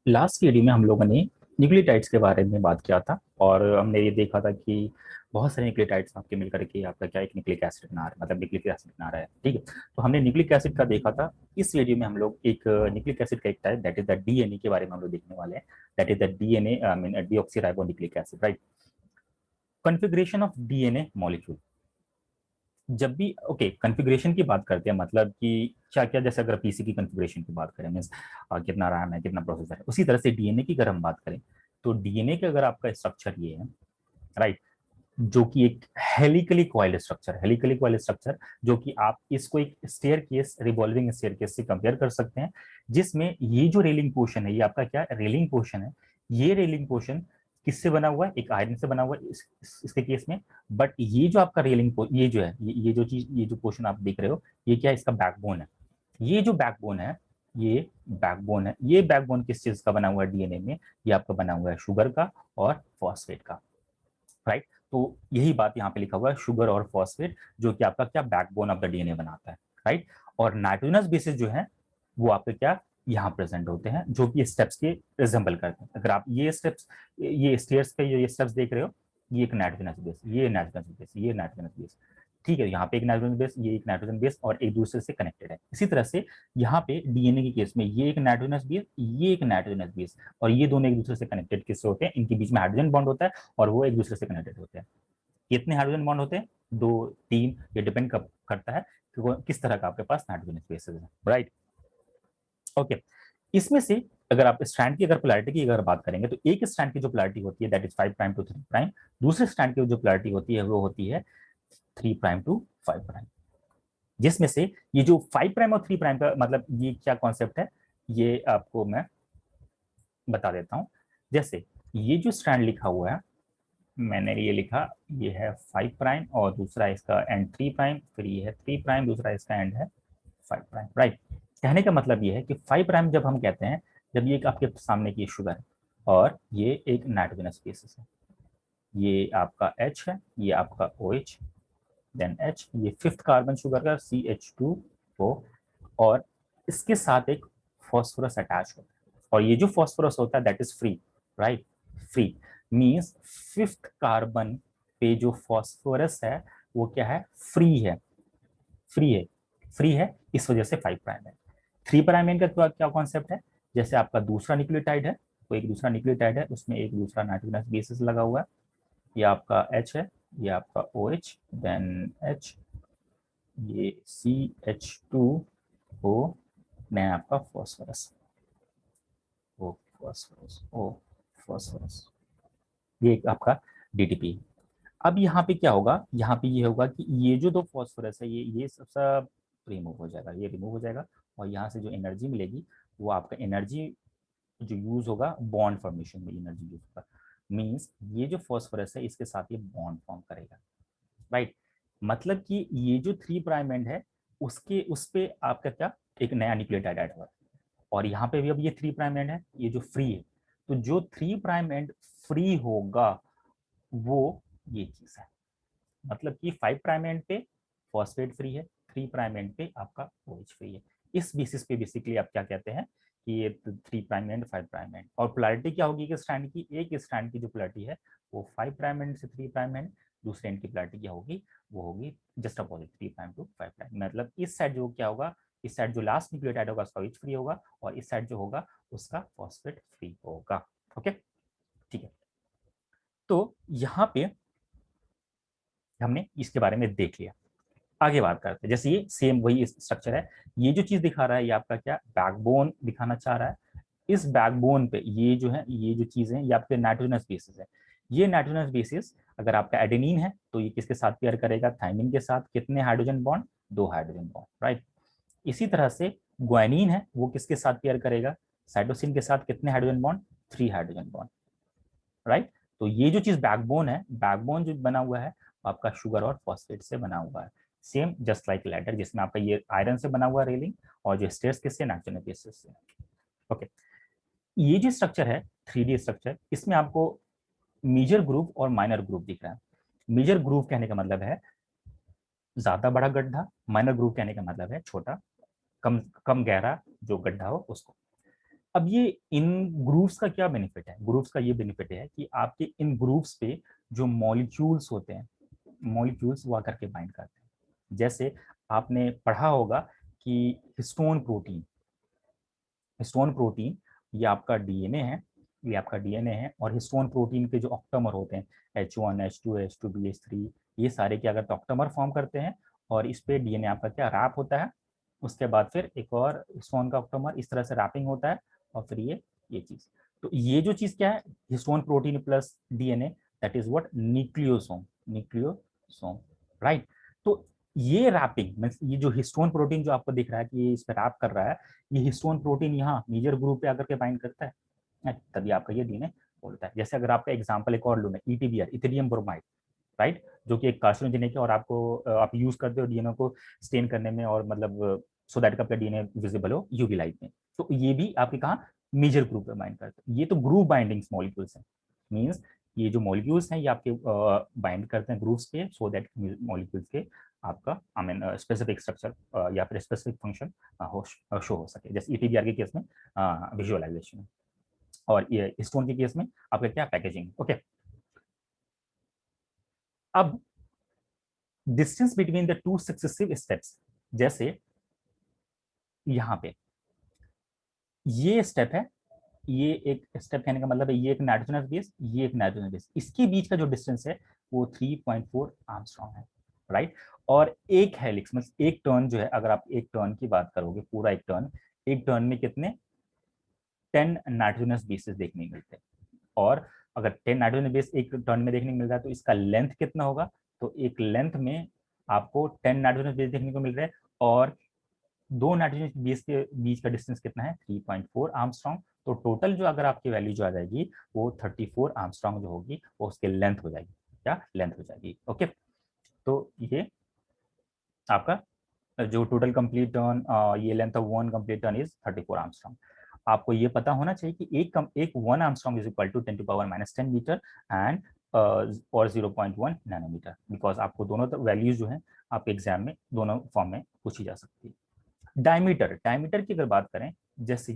Last video में हम लोगों ने न्यूक्लियोटाइड्स के बारे में बात किया था और हमने ये देखा था कि बहुत सारे न्यूक्लियोटाइड्स आपके मिलकर के आपका क्या एक न्यूक्लिक एसिड बना रहा है, मतलब न्यूक्लिक एसिड बना रहा है। ठीक है, तो हमने न्यूक्लिक एसिड का देखा था। इस वीडियो में हम लोग एक न्यूक्लिक एसिड का एक type that is the DNA के बारे में हम लोग देखने वाले हैं। That is the DNA I mean deoxyribonucleic acid, right. Configuration of DNA molecule. जब भी ओके कॉन्फ़िगरेशन की बात करते हैं, मतलब कि क्या क्या, जैसे अगर पीसी की कॉन्फ़िगरेशन की बात करें मीन्स कितना रैम है, कितना प्रोसेसर है, उसी तरह से डीएनए की अगर हम बात करें तो डीएनए का अगर आपका स्ट्रक्चर ये है, राइट, जो कि एक हेलिकली कॉइल स्ट्रक्चर, जो कि आप इसको एक staircase, revolving staircase से कंपेयर कर सकते हैं, जिसमें ये जो रेलिंग पोर्शन है, ये आपका क्या रेलिंग पोर्शन है। ये रेलिंग पोर्शन किससे बना हुआ है? एक आयरन से बना हुआ है इसके केस में। बट ये जो आपका ये जो है, ये जो चीज, ये जो पोर्शन आप देख रहे हो, ये क्या है? इसका बैकबोन है। ये जो बैकबोन है, ये बैकबोन किस चीज का बना हुआ है डीएनए में? ये आपका बना हुआ है शुगर का और फॉस्फेट का, राइट। तो यही बात यहाँ पे लिखा हुआ है, शुगर और फॉस्फेट, जो कि आपका क्या बैकबोन ऑफ द डीएनए बनाता है, राइट। और नाइट्रोजनस बेसिस जो है वो आपके क्या यहाँ प्रेजेंट होते हैं, जो कि स्टेप्स के रिजेंबल करते हैं। अगर आप ये स्टेप्स, ये स्टेयर्स पे ये स्टेप्स देख रहे हो, ये एक नाइट्रोजनस बेस, ये नाइट्रोजनस बेस, ये नाइट्रोजनस बेस। ठीक है, यहाँ पे एक नाइट्रोजन बेस, ये एक नाइट्रोजन बेस, और एक दूसरे से कनेक्टेड है। इसी तरह से यहाँ पे डीएनए के केस में ये एक नाइट्रोजनस बेस, ये एक नाइट्रोजनस बेस, और ये दोनों एक दूसरे से कनेक्टेड किससे होते हैं? इनके बीच में हाइड्रोजन बॉन्ड होता है और वो एक दूसरे से कनेक्टेड होते हैं। कितने हाइड्रोजन बॉन्ड होते हैं? दो, तीन, ये डिपेंड करता है कि वो किस तरह का आपके पास नाइट्रोजन स्पेसेस है, राइट। ओके, इसमें से अगर आप स्ट्रैंड की अगर पोलैरिटी की अगर बात करेंगे तो एक स्ट्रैंड की जो पोलैरिटी होती है that is 5 prime to 3 prime. दूसरे स्ट्रैंड की जो पोलैरिटी होती है वो होती है 3 प्राइम टू 5 प्राइम। जिसमें से ये जो 5 प्राइम और 3 प्राइम का मतलब ये क्या कॉन्सेप्ट है, ये आपको मैं बता देता हूं। जैसे ये जो स्ट्रैंड लिखा हुआ है, मैंने ये लिखा, ये है 5 प्राइम और दूसरा इसका एंड 3 प्राइम, फिर ये है 3 प्राइम, दूसरा इसका एंड है 5 प्राइम, राइट। कहने का मतलब ये है कि 5 प्राइम जब हम कहते हैं, जब ये एक आपके सामने की शुगर है और ये एक नाइट्रोजनस बेसिस है, ये आपका H है, ये आपका OH, देन H, ये फिफ्थ कार्बन शुगर का CH2O, और इसके साथ एक फॉस्फोरस अटैच होता है, और ये जो फॉस्फोरस होता है that is free, right. Free means fifth carbon पे जो फॉस्फोरस है वो क्या है? फ्री है। फ्री है, फ्री है, इस वजह से 5 प्राइम है। 3 प्राइम एंड का क्या कॉन्सेप्ट है? जैसे आपका दूसरा न्यूक्लियोटाइड है, कोई एक दूसरा न्यूक्लियोटाइड है, उसमें एक दूसरा नाइट्रोजनस बेसिस लगा हुआ है, ये आपका H है, ये आपका OH, देन H, ये CH2O, देन आपका फॉस्फोरस, ओ फॉस्फोरस, ओ फॉस्फोरस, ये एक आपका DTP। अब यहाँ पे क्या होगा? यहाँ पे ये होगा कि ये जो दो फॉस्फोरस है, ये सब सब रिमूव हो जाएगा, ये रिमूव हो जाएगा, और यहाँ से जो एनर्जी मिलेगी वो आपका एनर्जी जो यूज होगा बॉन्ड फॉर्मेशन में एनर्जी यूज होगा। मींस ये जो फॉस्फोरस है इसके साथ ये बॉन्ड फॉर्म करेगा, राइट। मतलब कि ये जो 3 प्राइम एंड है उसके उस पे आपका क्या एक नया न्यूक्लियोटाइड ऐड हुआ, और यहाँ पे भी अब ये 3 प्राइम एंड है, ये जो फ्री है, तो जो 3 प्राइम एंड फ्री होगा वो ये चीज है। मतलब कि 5 प्राइम एंड पे फॉस्फेट फ्री है, 3 प्राइम एंड पे आपका OH फ्री है। इस बेसिस पे बेसिकली आप क्या कहते हैं कि ये 3 प्राइम एंड 5 प्राइम एंड। और पोलैरिटी क्या होगी कि स्ट्रैंड की, एक स्ट्रैंड की जो पोलैरिटी है वो 5 प्राइम एंड से 3 प्राइम एंड, दूसरे एंड की पोलैरिटी क्या होगी? वो होगी just opposite, 3 prime to 5 prime. मतलब इस साइड जो क्या होगा, इस साइड जो लास्ट न्यूक्लियोटाइड होगा उसका OH फ्री होगा, और इस साइड जो होगा उसका फॉस्फेट फ्री होगा। ओके, ठीक है। तो यहाँ पे हमने इसके बारे में देख लिया। आगे बात करते हैं, जैसे ये सेम वही स्ट्रक्चर है, ये जो चीज दिखा रहा है ये आपका क्या बैकबोन दिखाना चाह रहा है। इस बैकबोन पे ये जो है, ये जो चीज है ये आपके नाइट्रोजनस बेसिस है। ये नाइट्रोजनस बेसिस अगर आपका एडेनिन है तो ये किसके साथ पेयर करेगा? थाइमिन के साथ। कितने हाइड्रोजन बॉन्ड? दो हाइड्रोजन बॉन्ड, राइट। इसी तरह से ग्वानिन है, वो किसके साथ पेयर करेगा? साइटोसिन के साथ। कितने hydrogen bond? 3 hydrogen bond, right. तो ये जो चीज बैकबोन है, बैकबोन जो बना हुआ है आपका शुगर और फॉस्फेट से बना हुआ है। सेम जस्ट लाइक लैडर, जिसमें आपका ये आयरन से बना हुआ रेलिंग, और जो स्टेयर्स किससे? नाइट्रोजन बेसिस से। ओके, ये जो स्ट्रक्चर है 3D स्ट्रक्चर, इसमें आपको मेजर ग्रुव और माइनर ग्रुव दिख रहा है। मेजर ग्रुव कहने का मतलब है ज्यादा बड़ा गड्ढा, माइनर ग्रुव कहने का मतलब है छोटा, कम कम गहरा जो गड्ढा हो उसको। अब ये इन ग्रुप्स का क्या बेनिफिट है? ग्रुप्स का ये बेनिफिट है कि आपके इन ग्रुप्स पे जो मॉलिक्यूल्स होते हैं, मॉलिक्यूल्स वो आकर के बाइंड करते हैं। जैसे आपने पढ़ा होगा कि हिस्टोन प्रोटीन, हिस्टोन प्रोटीन ये आपका डीएनए है, ये आपका डीएनए है, और हिस्टोन प्रोटीन के जो ऑक्टामर होते हैं H1 H2 H2 BH3, ये सारे क्या करते हैं, ऑक्टामर फॉर्म करते हैं, और इस पे डीएनए आपका क्या रैप होता है। उसके बाद फिर एक और हिस्टोन का ऑक्टामर इस तरह से रैपिंग होता है, और फिर ये चीज, तो ये जो चीज क्या है, histone protein plus DNA, that is what, nucleosome, nucleosome, right. तो ये रैपिंग मीन्स ये जो हिस्टोन प्रोटीन जो आपको दिख रहा है कि ये इस पर रैप कर रहा है, ये हिस्टोन प्रोटीन यहाँ मेजर ग्रुप पे आकर के बाइंड करता है, तभी आपका ये डीएनए बोलता है। जैसे अगर आपका एग्जांपल एक और लूँ मैं, ईटीबीआर, इथिलियम ब्रोमाइड, राइट, जो कि एक कार्सिनोजेनिक है, और आपको आप यूज करते हो डीएनए को स्टेन करने में, और मतलब सो दैट आपका डीएनए विजिबल हो यूवी लाइट में। तो ये भी आपके कहा मेजर ग्रुप में बाइंड करते हैं। ये तो ग्रुप बाइंडिंग्स मॉलिक्यूल्स हैं, मींस ये जो मॉलिक्यूल्स हैं ये आपके बाइंड करते हैं ग्रुप्स पे, सो दैट मॉलिक्यूल्स के आपका आई मीन स्पेसिफिक स्ट्रक्चर या फिर स्पेसिफिक फंक्शन शो हो सके। जैसे ईटीबीआर के केस में विजुअलाइजेशन, और ये हिस्टोन के केस में आपका क्या पैकेजिंग। ओके, अब distance between the two successive steps, जैसे यहाँ पे ये स्टेप है, ये एक स्टेप कहने का मतलब है ये एक नाइट्रोजनस बेस, ये एक नाइट्रोजनस बेस, इसके बीच का जो डिस्टेंस है वो 3.4 आर्मस्ट्रॉन्ग है, राइट। और एक हेलिक्स मतलब एक टर्न जो है, अगर आप एक टर्न की बात करोगे, पूरा एक टर्न में कितने 10 नाइट्रोजनस बेसेस देखने को मिलते हैं। और अगर 10 नाइट्रोजन बेस एक टर्न में देखने को मिल रहा है, तो इसका लेंथ कितना होगा, तो एक लेंथ में आपको 10 नाइट्रोजन बेस देखने को मिल रहा है, और दो नाइट्रोजन बेस के बीच का डिस्टेंस कितना है, 3.4 आर्मस्ट्रॉन्ग। तो टोटल जो अगर आपकी वैल्यू जो आ जाएगी वो 34 आर्मस्ट्रॉन्ग जो होगी, वो उसके लेंथ हो जाएगी, क्या लेंथ हो जाएगी। ओके, तो ये आपका जो टोटल कंप्लीट टर्न, ये length of one complete turn is 34 armstrong. आपको ये पता होना चाहिए कि एक 1 armstrong is equal to 10 to power -10 metre and और 0.1 नैनोमीटर, बिकॉज आपको दोनों वैल्यूज जो है आपके एग्जाम में दोनों फॉर्म में पूछी जा सकती है। डायमीटर, डायमीटर की अगर बात करें, जैसे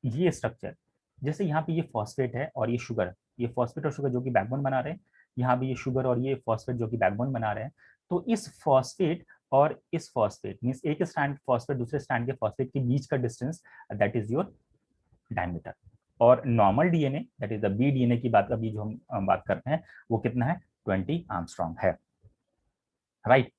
ये स्ट्रक्चर, जैसे यहाँ पे ये फॉस्फेट है और ये शुगर, ये फॉस्फेट और शुगर जो कि बैकबोन बना रहे हैं, यहाँ भी ये शुगर और ये फॉस्फेट जो कि बैकबोन बना रहे हैं। तो इस फॉस्फेट और इस फॉस्फेट मींस एक स्ट्रैंड फॉस्फेट दूसरे स्ट्रैंड के फॉस्फेट के बीच का distance, that is your diameter. और normal DNA that is the B DNA की बात अभी जो हम बात कर रहे हैं, वो कितना है, 20 आर्मस्ट्रॉन्ग है, right.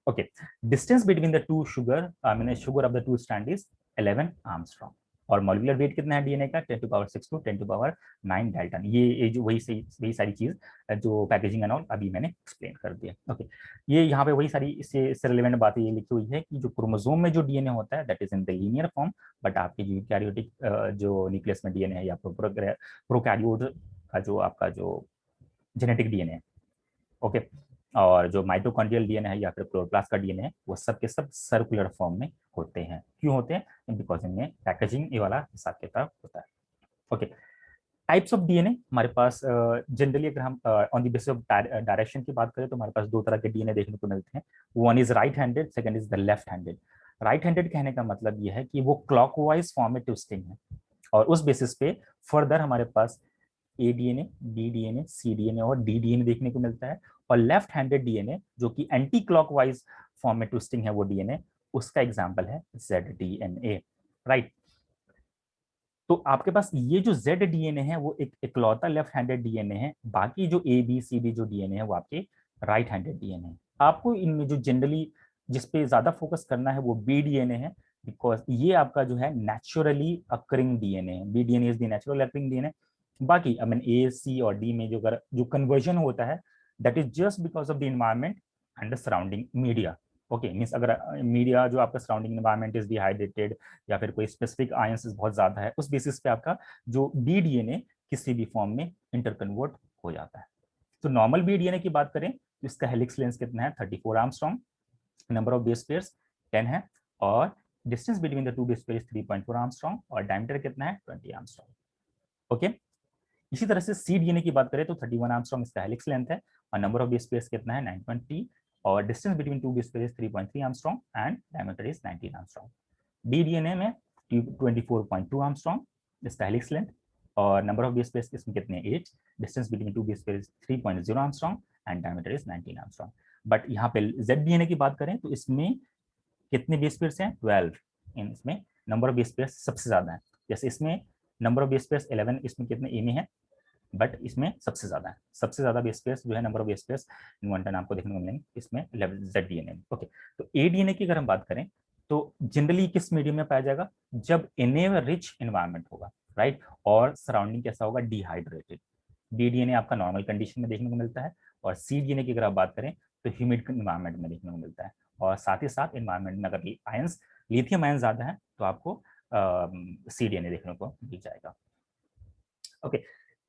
Okay, distance between the two sugar I mean sugar of the two strand is 11 armstrong. और मॉलिक्यूलर वेट कितना है डीएनए का, 10 to power 6 to 10 to power 9 dalton. ये जो वही सारी चीज जो पैकेजिंग एंड ऑल अभी मैंने एक्सप्लेन कर दिया। ओके, ये यहाँ पे वही सारी इससे रिलेवेंट बातें ये लिखी हुई है कि जो क्रोमोसोम में जो डीएनए होता है that is in the linear form, but आपके जो यूकैरियोटिक जो न्यूक्लियस में डीएनए है या प्रोकैरियोट का जो आपका जो जेनेटिक डीएनए है, ओके, और जो माइटोकॉन्ड्रियल डीएनए है या फिर क्लोरोप्लास्ट का डीएनए है, वो सब के सब सर्कुलर फॉर्म में होते हैं। क्यों होते हैं, बिकॉज इनमें पैकेजिंग ये वाला हिसाब किताब होता है। ओके, टाइप्स ऑफ डीएनए हमारे पास जनरली अगर हम on the basis of direction की बात करें, तो हमारे पास दो तरह के डीएनए देखने को मिलते हैं। One is right handed, second is the left handed. Right handed कहने का मतलब यह है कि वो क्लॉकवाइज फॉर्म में ट्विस्टिंग है, और उस बेसिस पे फर्दर हमारे पास ए डीएनए, बी डीएनए, सी डीएनए और डी डीएनए देखने को मिलता है। और लेफ्ट हैंडेड डीएनए जो कि एंटी क्लॉकवाइज फॉर्म में ट्विस्टिंग है वो डीएनए, उसका एग्जांपल है जेड डीएनए, राइट। तो आपके पास ये जो जेड डीएनए है वो एक इकलौता लेफ्ट हैंडेड डीएनए है, बाकी जो ए बी सी डी जो डीएनए है वो आपके राइट हैंडेड डीएनए है। आपको इनमें जो जनरली जिस पे ज्यादा फोकस करना है वो बी डीएनए है, बिकॉज ये आपका जो है नेचुरली अकरिंग डीएनए है, B DNA is the natural occurring DNA. बाकी आई मीन ए सी और डी में जो कन्वर्जन होता है that is just because of the environment and the surrounding media. Okay, means अगर मीडिया जो आपका सराउंडिंग इन्वायरमेंट इज डिहाइड्रेटेड या फिर कोई स्पेसिफिक आयंस बहुत ज्यादा है, उस बेसिस पे आपका जो बी डीएनए किसी भी फॉर्म में इंटरकन्वर्ट हो जाता है। तो नॉर्मल बी डीएनए की बात करें तो इसका हेलिक्स लेंथ कितना है, 34 Armstrong, number of base pairs 10 है, और distance between the to base pair 3.4 Armstrong, और डायमीटर कितना है 20 आर्मस्ट्रॉन्ग। ओके, इसी तरह से सी डीएनए की बात करें तो 31 आर्मस्ट्रॉन्ग इसका हेलिक्स लेंथ है, और नंबर ऑफ बेस पेयर्स कितना है 9.3, और distance between two base pair 3.3 Armstrong and diameter is 19 Armstrong. D DNA में 24.2 आर्मस्ट्रॉन्ग इसका हेलिक्स लेंथ, और नंबर ऑफ बेस पेयर्स इसमें कितने 8, distance between two base pairs 3.0 Armstrong and diameter is 19 Armstrong. But यहाँ पे ZDNA की बात करें तो इसमें कितने बेस पेयर्स हैं 12, इन इसमें नंबर ऑफ बेस पेयर्स सबसे ज्यादा है। जैसे इसमें नंबर ऑफ बेस पेयर्स 11, इसमें कितने ए में है, बट इसमें सबसे ज्यादा है, सबसे ज्यादा बेस पेयर्स जो है number of base pairs in 110 आपको देखने को मिलेंगे इसमें ZDNA में। ओके, तो ADNA की अगर हम बात करें तो जनरली किस मीडियम में पाया जाएगा, जब Na रिच एनवायरमेंट होगा, राइट, और सराउंडिंग कैसा होगा डिहाइड्रेटेड। DDNA आपका नॉर्मल कंडीशन में देखने को मिलता है, और CDNA की अगर आप बात करें तो ह्यूमिड इन्वायरमेंट में देखने को मिलता है, और साथ ही साथ इन्वायरमेंट में अगर आयंस लिथियम आयन ज्यादा है तो आपको CDNA देखने को मिल जाएगा। ओके,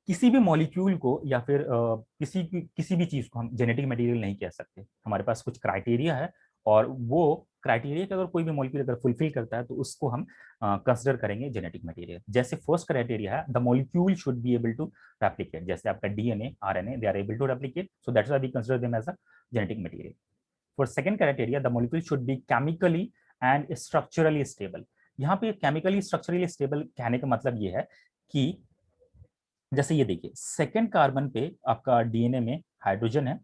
किसी भी मॉलिक्यूल को या फिर किसी भी चीज को हम जेनेटिक मटेरियल नहीं कह सकते, हमारे पास कुछ क्राइटेरिया है, और वो क्राइटेरिया का अगर कोई भी मॉलिक्यूल अगर फुलफिल करता है तो उसको हम कंसिडर करेंगे जेनेटिक मटेरियल। जैसे first criteria is the molecule should be able to replicate, जैसे आपका DNA RNA they are able to replicate, so that's why we consider them as a genetic material. For second criteria the molecule should be chemically and structurally stable. यहाँ पे chemically structurally stable कहने का मतलब ये है कि जैसे ये देखिए सेकंड कार्बन पे आपका DNA में हाइड्रोजन है,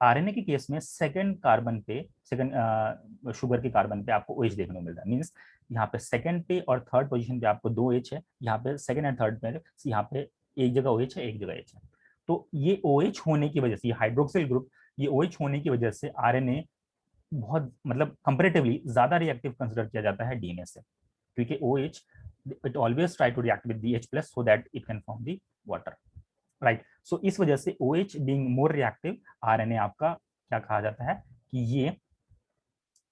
RNA के केस में सेकंड कार्बन पे, सेकंड शुगर के कार्बन पे आपको OH देखने को मिल रहा है। मींस यहाँ पे सेकंड पे और थर्ड पोजीशन पे आपको 2 H है, यहाँ पे सेकंड एंड थर्ड पे यहाँ पे एक जगह OH है, एक जगह H है। तो ये OH होने की वजह से, ये हाइड्रोक्सिल ग्रुप, ये OH होने की वजह से RNA बहुत मतलब कंपेरेटिवली ज्यादा रिएक्टिव कंसिडर किया जाता है DNA से, क्योंकि OH it always try to react with the H plus so that it can form the water, right? So इस वजह से OH being more reactive, RNA आपका क्या कहा जाता है कि ये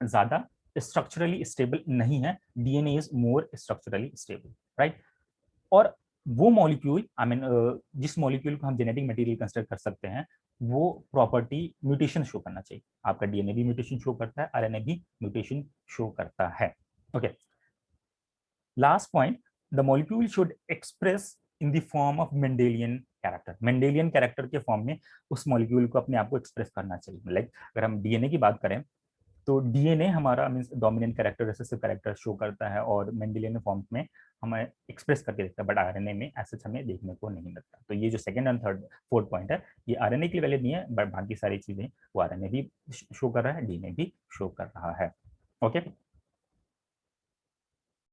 ज्यादा स्ट्रक्चरली स्टेबल नहीं है, DNA is more structurally stable, right. और वो मॉलिक्यूल आई मीन जिस मॉलिक्यूल को हम जेनेटिक मटेरियल कंसिडर कर सकते हैं वो प्रॉपर्टी म्यूटेशन शो करना चाहिए। आपका DNA भी म्यूटेशन शो करता है, RNA भी म्यूटेशन शो करता है। Okay, last point, the molecule should express in the form of Mendelian character. Mendelian character के फॉर्म में उस मॉलिक्यूल को अपने आप को एक्सप्रेस करना चाहिए। लाइक अगर हम DNA की बात करें तो DNA हमारा means dominant character recessive character show करता है और मेंडेलियन फॉर्म में हमें एक्सप्रेस करके देखता है, बट RNA में ऐसे हमें देखने को नहीं मिलता। तो ये जो second and third fourth point है ये RNA के लिए वैलिड नहीं है, बट बाकी सारी चीजें वो RNA भी शो कर रहा है, DNA भी शो कर रहा है। ओके,